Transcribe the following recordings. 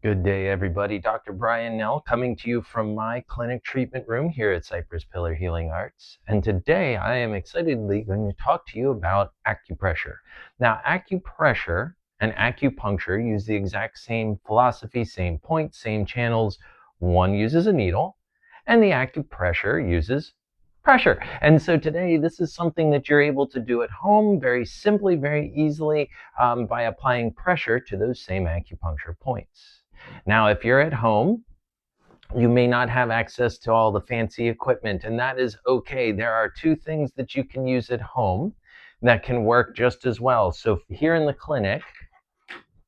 Good day, everybody. Dr. Brian Nell coming to you from my clinic treatment room here at Cypress Pillar Healing Arts. And today I am excitedly going to talk to you about acupressure. Now, acupressure and acupuncture use the exact same philosophy, same points, same channels. One uses a needle, and the acupressure uses pressure. And so today, this is something that you're able to do at home very simply, very easily by applying pressure to those same acupuncture points. Now, if you're at home, you may not have access to all the fancy equipment, and that is okay. There are two things that you can use at home that can work just as well. So here in the clinic,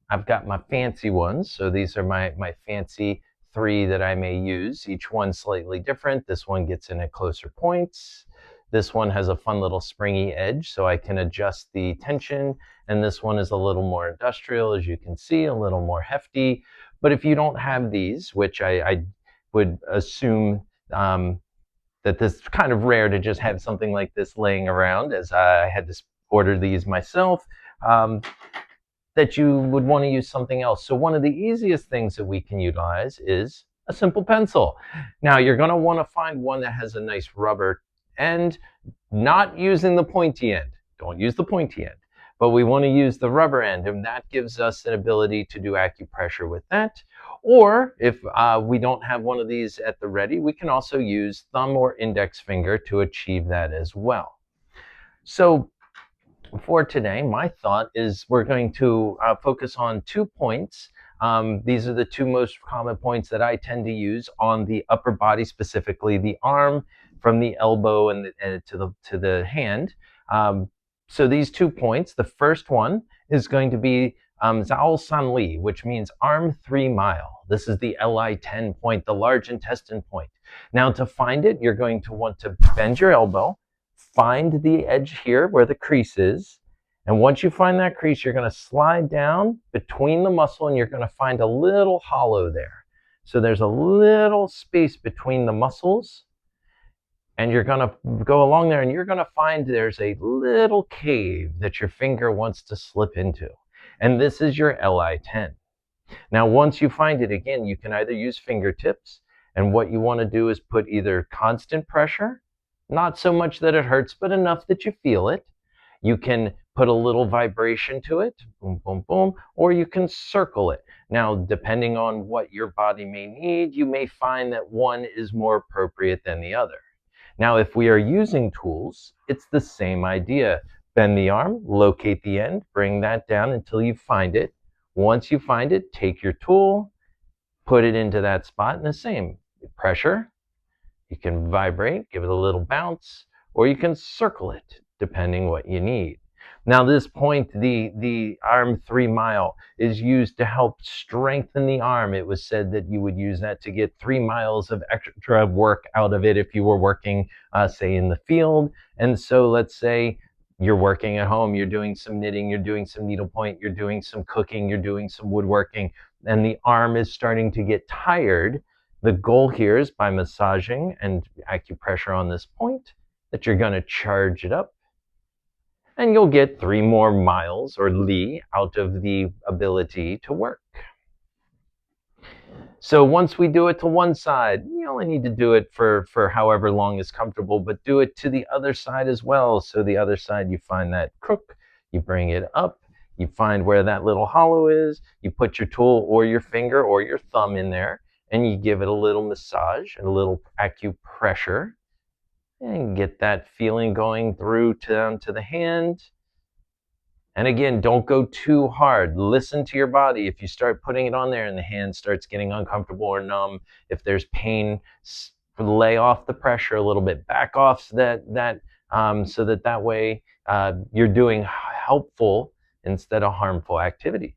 I've got my fancy ones. So these are my fancy three that I may use. Each one slightly different. This one gets in at closer points. This one has a fun little springy edge, so I can adjust the tension. And this one is a little more industrial, as you can see, a little more hefty. But if you don't have these, which I would assume that this is kind of rare to just have something like this laying around, as I had to order these myself, that you would want to use something else. So one of the easiest things that we can utilize is a simple pencil. Now you're going to want to find one that has a nice rubber end, not using the pointy end. Don't use the pointy end, but we want to use the rubber end, and that gives us an ability to do acupressure with that. Or if we don't have one of these at the ready, we can also use thumb or index finger to achieve that as well. So for today, my thought is we're going to focus on 2 points. These are the two most common points that I tend to use on the upper body, specifically the arm, from the elbow and to the hand. So these 2 points, the first one is going to be Zao San Li, which means arm 3 mile. This is the LI10 point, the large intestine point. Now to find it, you're going to want to bend your elbow, find the edge here where the crease is. And once you find that crease, you're going to slide down between the muscle and you're going to find a little hollow there. So there's a little space between the muscles, and you're going to go along there and you're going to find there's a little cave that your finger wants to slip into. And this is your LI10. Now, once you find it, again, you can either use fingertips, and what you want to do is put either constant pressure, not so much that it hurts, but enough that you feel it. You can put a little vibration to it, boom, boom, boom, or you can circle it. Now, depending on what your body may need, you may find that one is more appropriate than the other. Now, if we are using tools, it's the same idea. Bend the arm, locate the end, bring that down until you find it. Once you find it, take your tool, put it into that spot, and the same pressure. You can vibrate, give it a little bounce, or you can circle it, depending what you need. Now, this point, the arm 3 mile, is used to help strengthen the arm. It was said that you would use that to get 3 miles of extra work out of it if you were working, say, in the field. And so let's say you're working at home, you're doing some knitting, you're doing some needlepoint, you're doing some cooking, you're doing some woodworking, and the arm is starting to get tired. The goal here is by massaging and acupressure on this point that you're going to charge it up, and you'll get 3 more miles or li out of the ability to work. So once we do it to one side, you only need to do it for however long is comfortable, but do it to the other side as well. So the other side, you find that crook, you bring it up, you find where that little hollow is, you put your tool or your finger or your thumb in there, and you give it a little massage and a little acupressure, and get that feeling going through down to the hand. And again, don't go too hard. Listen to your body. If you start putting it on there and the hand starts getting uncomfortable or numb, if there's pain, lay off the pressure a little bit, back off so that way you're doing helpful instead of harmful activities.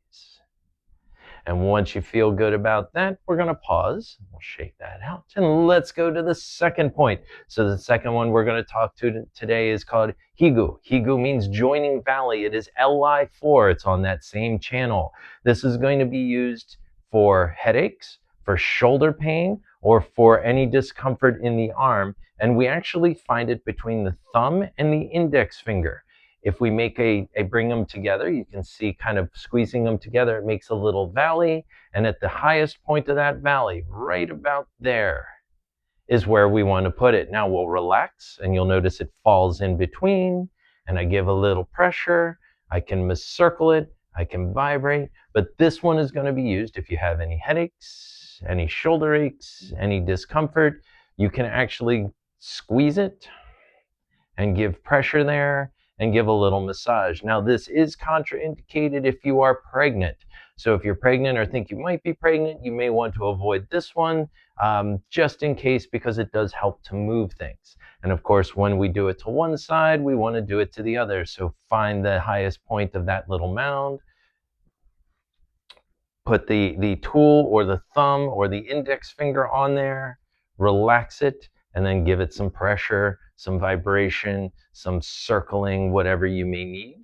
And once you feel good about that, we're going to pause. We'll shake that out. And let's go to the second point. So the second one we're going to talk to today is called Higu. Higu means joining valley. It is Li4. It's on that same channel. This is going to be used for headaches, for shoulder pain, or for any discomfort in the arm. And we actually find it between the thumb and the index finger. If we make bring them together, you can see kind of squeezing them together, it makes a little valley. And at the highest point of that valley, right about there, is where we want to put it. Now we'll relax and you'll notice it falls in between, and I give a little pressure. I can circle it, I can vibrate, but this one is going to be used if you have any headaches, any shoulder aches, any discomfort. You can actually squeeze it and give pressure there and give a little massage. Now, this is contraindicated if you are pregnant. So if you're pregnant or think you might be pregnant, you may want to avoid this one just in case, because it does help to move things. And of course, when we do it to one side, we want to do it to the other. So find the highest point of that little mound, put the tool or the thumb or the index finger on there, relax it, and then give it some pressure, some vibration, some circling, whatever you may need.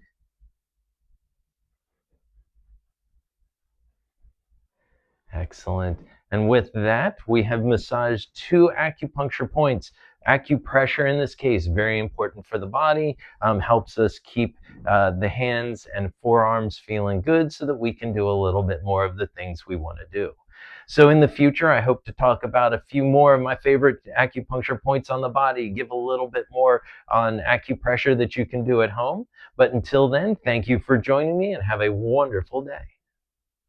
Excellent. And with that, we have massaged 2 acupuncture points. Acupressure, in this case, very important for the body, helps us keep the hands and forearms feeling good so that we can do a little bit more of the things we want to do. So in the future, I hope to talk about a few more of my favorite acupuncture points on the body, give a little bit more on acupressure that you can do at home. But until then, thank you for joining me and have a wonderful day.